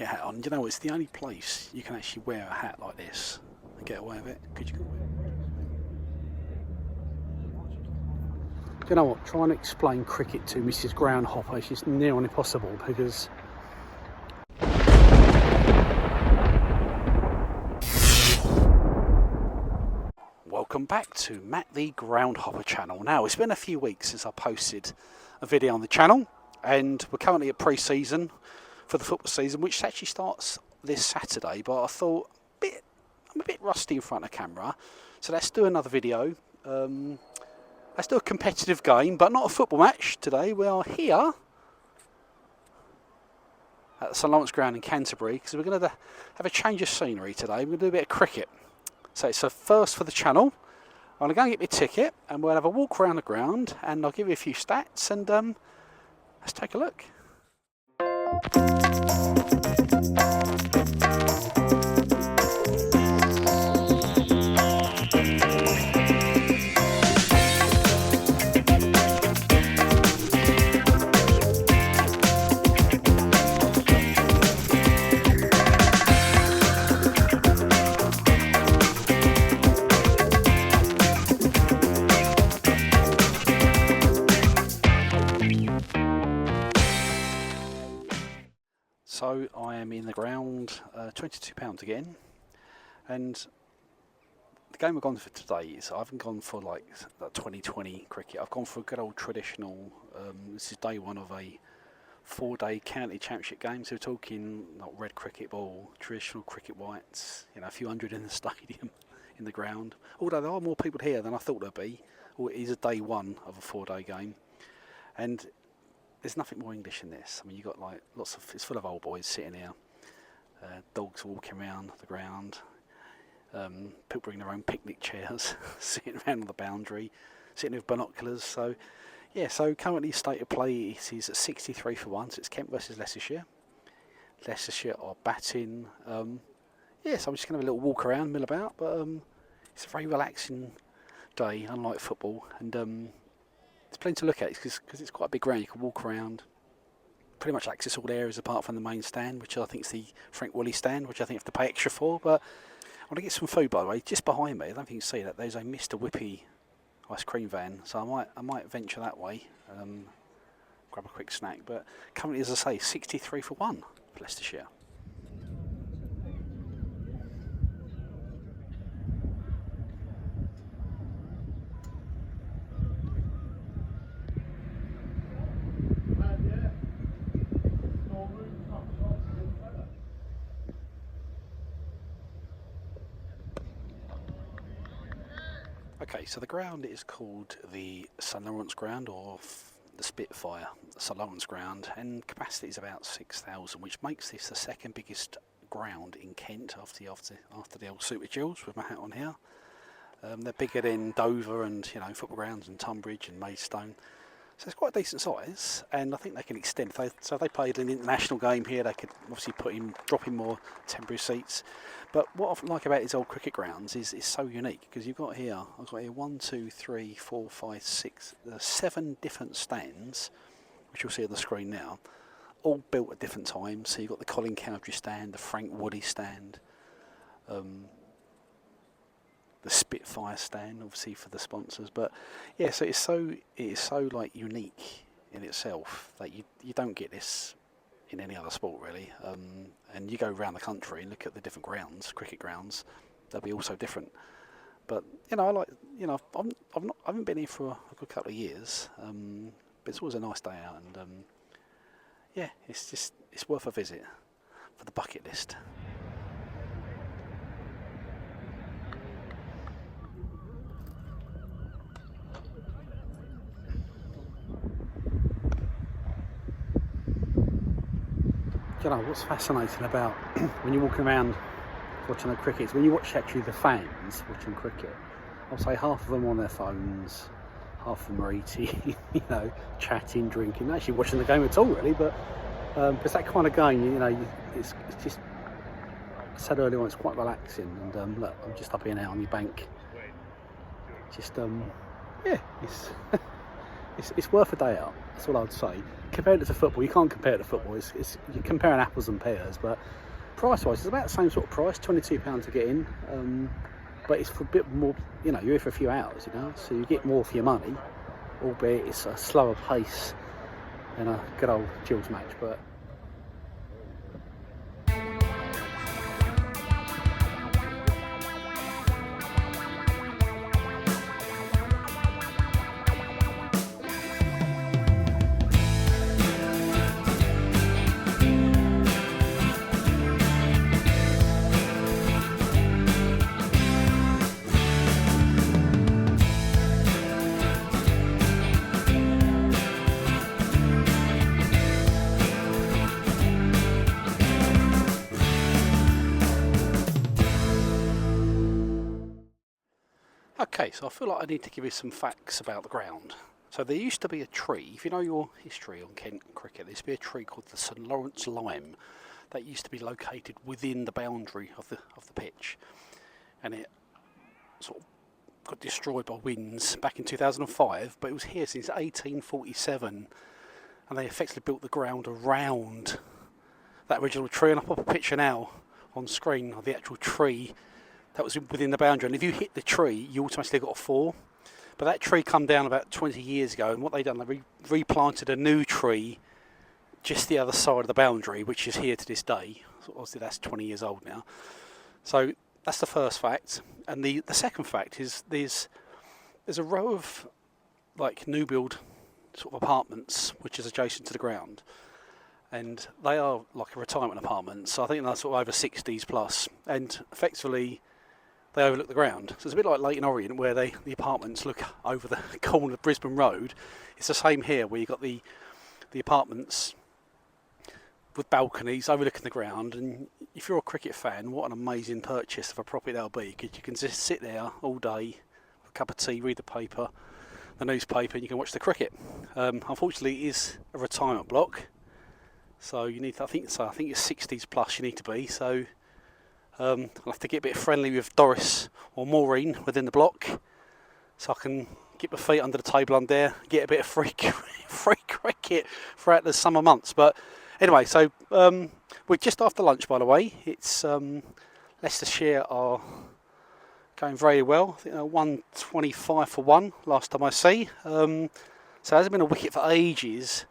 Your hat on. You know, it's the only place you can actually wear a hat like this and get away with it. Could you? You know what? Trying to explain cricket to Mrs. Groundhopper is just near on impossible because welcome back to Matt the Groundhopper channel. Now, it's been a few weeks since I posted a video on the channel, and we're currently at pre-season for the football season, which actually starts this Saturday. But I thought, I'm a bit rusty in front of camera, so let's do another video. Let's do a competitive game, but not a football match today. We are here at the St Lawrence Ground in Canterbury because we're going to have a change of scenery today. We're going to do a bit of cricket. So it's a first for the channel. I'm going to go and get my ticket and we'll have a walk around the ground and I'll give you a few stats and let's take a look. So I am in the ground, £22 again, and the game I've gone for today is I haven't gone for like that 2020 cricket. I've gone for a good old traditional. This is day one of a 4-day county championship game. So we're talking not red cricket ball, traditional cricket whites. You know, a few hundred in the stadium, in the ground. Although there are more people here than I thought there'd be. Or it is a day one of a 4-day game, and there's nothing more English in this. I mean, you've got like lots of, it's full of old boys sitting here, dogs walking around the ground, people bring their own picnic chairs, sitting around on the boundary, sitting with binoculars. So, yeah, so currently state of play is at 63 for 1, so it's Kent versus Leicestershire. Leicestershire are batting. Yeah, so I'm just going to have a little walk around, mill about, but it's a very relaxing day, unlike football, and there's plenty to look at because it's quite a big ground. You can walk around, pretty much access all the areas apart from the main stand, which I think is the Frank Woolley stand, which I think you have to pay extra for. But I want to get some food, by the way. Just behind me, I don't think you can see that, there's a Mr. Whippy ice cream van, so I might venture that way, grab a quick snack. But currently, as I say, 63 for 1 for Leicestershire. Okay, so the ground is called the St Lawrence Ground, or the Spitfire St Lawrence Ground, and capacity is about 6,000, which makes this the second biggest ground in Kent after the old Super Gills, with my hat on here. They're bigger than Dover and, you know, football grounds and Tunbridge and Maidstone. So it's quite a decent size, and I think they can extend. So if they played an international game here, they could obviously drop in more temporary seats. But what I like about these old cricket grounds is it's so unique, because I've got here 1, 2, 3, 4, 5, 6, 7 different stands, which you'll see on the screen now, all built at different times. So you've got the Colin Cowdrey stand, the Frank Woolley stand, the Spitfire stand, obviously for the sponsors. But yeah, so it is so like unique in itself that you don't get this in any other sport really. And you go around the country and look at the different grounds, cricket grounds, they'll be all so different. But you know, I haven't been here for a good couple of years, but it's always a nice day out, and yeah, it's worth a visit for the bucket list. You know, what's fascinating about when you're walking around watching the cricket is when you watch actually the fans watching cricket, I'll say half of them on their phones, half of them are eating, you know, chatting, drinking, not actually watching the game at all really, but it's that kind of game, you know, it's just, I said earlier on, it's quite relaxing. And look, I'm just up here now on the bank, just yeah, it's worth a day out. That's all I'd say. Compared it to football, you can't compare it to football. You're comparing apples and pears, but price-wise, it's about the same sort of price, £22 to get in. But it's for a bit more. You know, you're here for a few hours. You know, so you get more for your money, albeit it's a slower pace than a good old Gills match, but. Okay, so I feel like I need to give you some facts about the ground. So there used to be a tree, if you know your history on Kent cricket, there used to be a tree called the St Lawrence Lime that used to be located within the boundary of the pitch, and it sort of got destroyed by winds back in 2005, but it was here since 1847, and they effectively built the ground around that original tree. And I'll pop a picture now on screen of the actual tree that was within the boundary, and if you hit the tree you automatically got a 4. But that tree come down about 20 years ago, and what they done, they replanted a new tree just the other side of the boundary, which is here to this day. So obviously that's 20 years old now. So that's the first fact. And the second fact is there's a row of like new build sort of apartments which is adjacent to the ground, and they are like a retirement apartment, so I think they're sort of over 60s plus, and effectively they overlook the ground. So it's a bit like Leighton Orient, where the apartments look over the corner of Brisbane Road. It's the same here, where you've got the apartments with balconies overlooking the ground. And if you're a cricket fan, what an amazing purchase of a property that'll be, because you can just sit there all day, with a cup of tea, read the paper, the newspaper, and you can watch the cricket. Unfortunately, it is a retirement block, so you need to, I think it's 60s plus you need to be. So I'll have to get a bit friendly with Doris or Maureen within the block, so I can get my feet under the table on there, get a bit of free cricket throughout the summer months. But anyway, so we're just after lunch, by the way. It's Leicestershire are going very well. I think they're 125 for 1 last time I see. So there hasn't been a wicket for ages.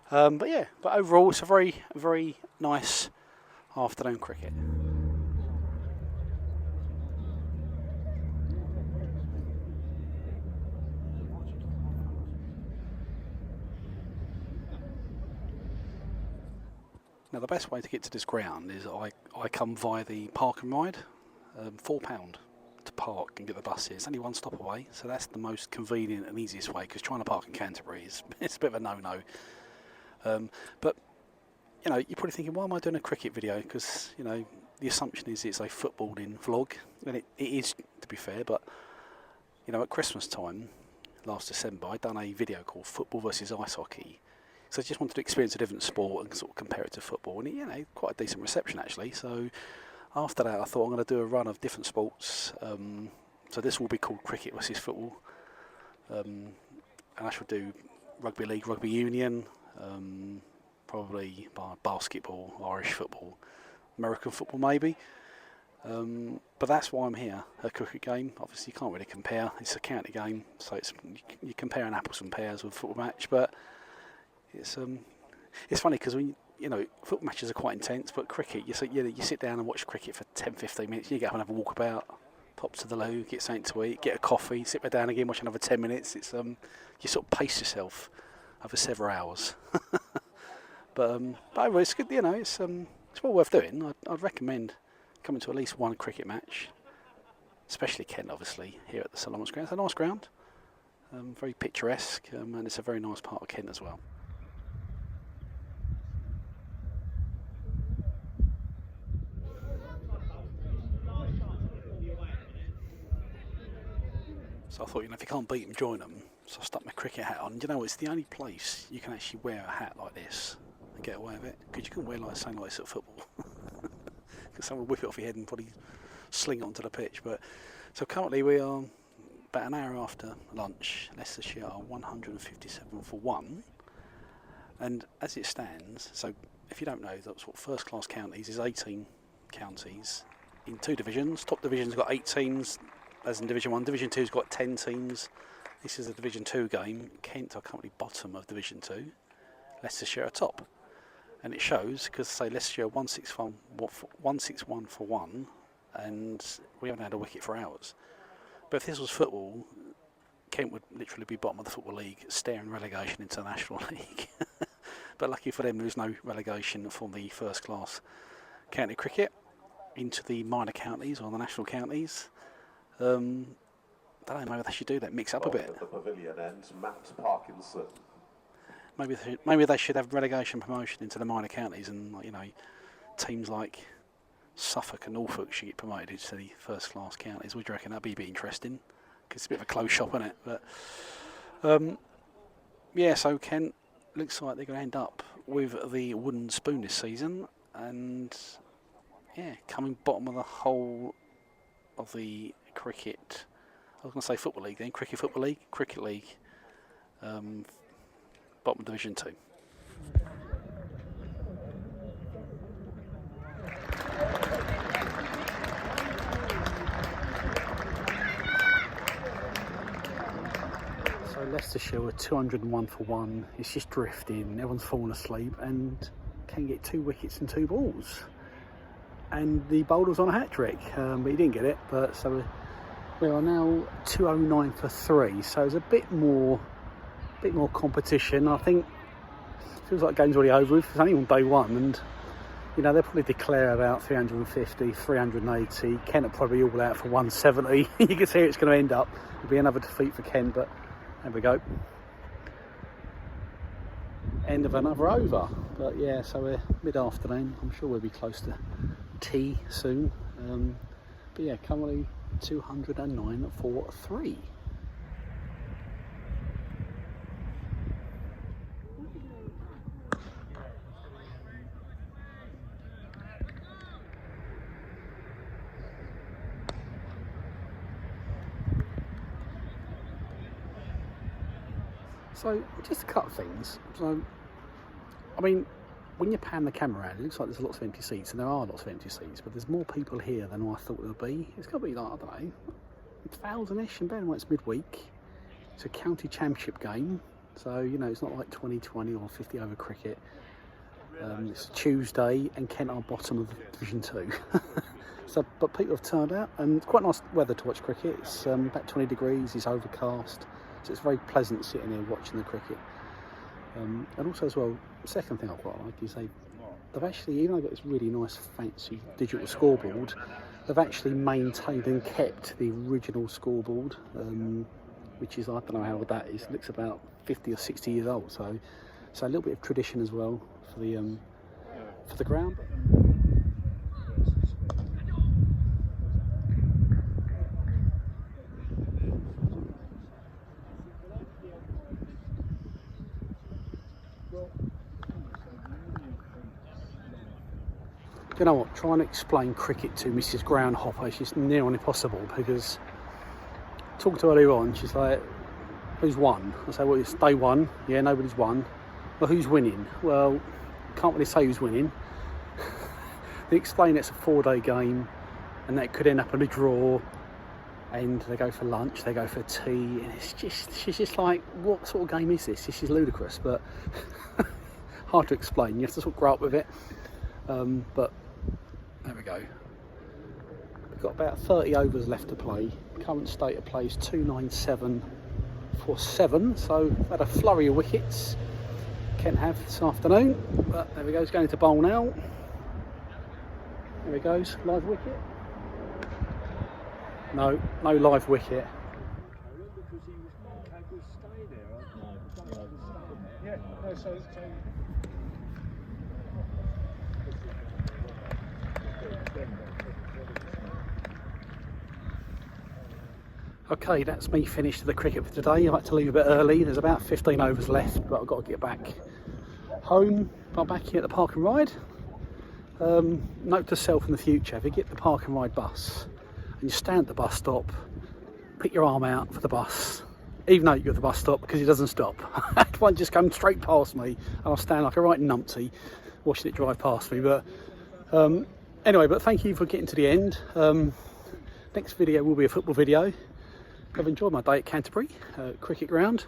But yeah, but overall it's a very, very nice afternoon cricket. Now the best way to get to this ground is I come via the park and ride, £4 to park and get the bus here. It's only one stop away, so that's the most convenient and easiest way, because trying to park in Canterbury is it's a bit of a no-no. But you know, you're probably thinking, why am I doing a cricket video? Because you know the assumption is it's a footballing vlog, and it is, to be fair. But you know, at Christmas time last December, I done a video called Football versus Ice Hockey. So I just wanted to experience a different sport and sort of compare it to football, and you know, quite a decent reception actually. So after that, I thought I'm going to do a run of different sports. So this will be called Cricket versus Football, and I shall do rugby league, rugby union, probably basketball, Irish football, American football maybe. But that's why I'm here. A cricket game, obviously you can't really compare. It's a county game, so you're comparing apples and pears with a football match, but it's funny because when you know, football matches are quite intense, but cricket, you sit down and watch cricket for 10-15 minutes, you get up and have a walk about, pop to the loo, get something to eat, get a coffee, sit back down again, watch another 10 minutes. It's you sort of pace yourself over several hours. but overall it's good, you know, it's well worth doing. I'd recommend coming to at least one cricket match, especially Kent, obviously, here at the St Lawrence ground. It's a nice ground, very picturesque, and it's a very nice part of Kent as well. So I thought, you know, if you can't beat them, join them. So I stuck my cricket hat on. You know, it's the only place you can actually wear a hat like this and get away with it, because you can wear like something like this at football. Because someone will whip it off your head and probably sling it onto the pitch. But so currently we are about an hour after lunch, Leicestershire are 157 for 1. And as it stands, so if you don't know, that's what first class counties is 18 counties in 2 divisions. Top division's got 8 teams, as in Division 1. Division 2's got 10 teams. This is a Division 2 game. Kent are currently bottom of Division 2. Leicestershire are top. And it shows, because say Leicestershire 161 for 1, and we haven't had a wicket for hours. But if this was football, Kent would literally be bottom of the Football League, staring relegation into the National League. But lucky for them, there's no relegation from the first class county cricket into the minor counties or the national counties. I don't know, maybe they should do that, mix up a bit. At the pavilion end, Matt Parkinson. Maybe they should have relegation promotion into the minor counties, and teams like Suffolk and Norfolk should get promoted into the first class counties. Would you reckon that'd be a bit interesting? Because it's a bit of a close shop, isn't it? But yeah, so Kent looks like they're going to end up with the wooden spoon this season, and yeah, coming bottom of the whole of the cricket. I was going to say Football League then, Cricket League, bottom of Division 2. So Leicestershire were 201 for 1. It's just drifting. Everyone's fallen asleep and can get 2 wickets and 2 balls. And the bowler was on a hat trick, but he didn't get it. But so we are now 209 for 3. So it's a bit more competition. I think it feels like the game's already over with. It's only on day 1, and they'll probably declare about 350, 380. Kent are probably all out for 170. You can see it's going to end up. It'll be another defeat for Kent, but there we go. End of another over. But yeah, so we're mid-afternoon. I'm sure we'll be close to tea soon. But yeah, currently 209 for 3. So, just to cut things, so, I mean, when you pan the camera around, it looks like there's lots of empty seats, and there are lots of empty seats, but there's more people here than I thought there would be. It's got to be like, I don't know, 1,000-ish, and bear in mind it's midweek. It's a county championship game, so, it's not like 2020 or 50 over cricket. It's Tuesday, and Kent are bottom of Division 2. So, but people have turned out, and it's quite nice weather to watch cricket. It's about 20 degrees, it's overcast. So it's very pleasant sitting here watching the cricket. And also as well, the second thing I quite like is they've actually, even though they've got this really nice fancy digital scoreboard, they've actually maintained and kept the original scoreboard, which is, I don't know how old that is. It looks about 50 or 60 years old. So a little bit of tradition as well for the ground. You know what, trying to explain cricket to Mrs. Groundhopper is just near on impossible, because I talked to her earlier on, she's like, who's won? I say, well, it's day 1, yeah, nobody's won. Well, who's winning? Well, can't really say who's winning. They explain it's a 4-day game, and that could end up in a draw, and they go for lunch, they go for tea, and she's just like, what sort of game is this? This is ludicrous, but hard to explain. You have to sort of grow up with it. But there we go. We've got about 30 overs left to play. Current state of play is 297 for 7. So we've had a flurry of wickets. Kent have this afternoon. But there we go. It's going to bowl now. There he goes. Live wicket. No live wicket. Okay, that's me finished with the cricket for today. I've had to leave a bit early. There's about 15 overs left, but I've got to get back home. I'm back here at the Park and Ride. Note to self in the future, if you get the Park and Ride bus and you stand at the bus stop put your arm out for the bus, even though you're at the bus stop, because it doesn't stop. I had one just come straight past me, and I'll stand like a right numpty watching it drive past me. But anyway, but thank you for getting to the end. Next video will be a football video. I've enjoyed my day at Canterbury cricket ground.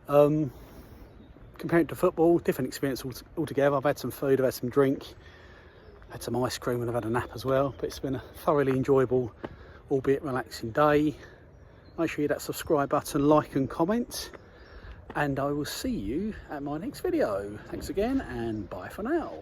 Comparing it to football, different experience altogether. I've had some food, I've had some drink, had some ice cream, and I've had a nap as well. But it's been a thoroughly enjoyable, albeit relaxing day. Make sure you hit that subscribe button, like and comment, and I will see you at my next video. Thanks again, and bye for now.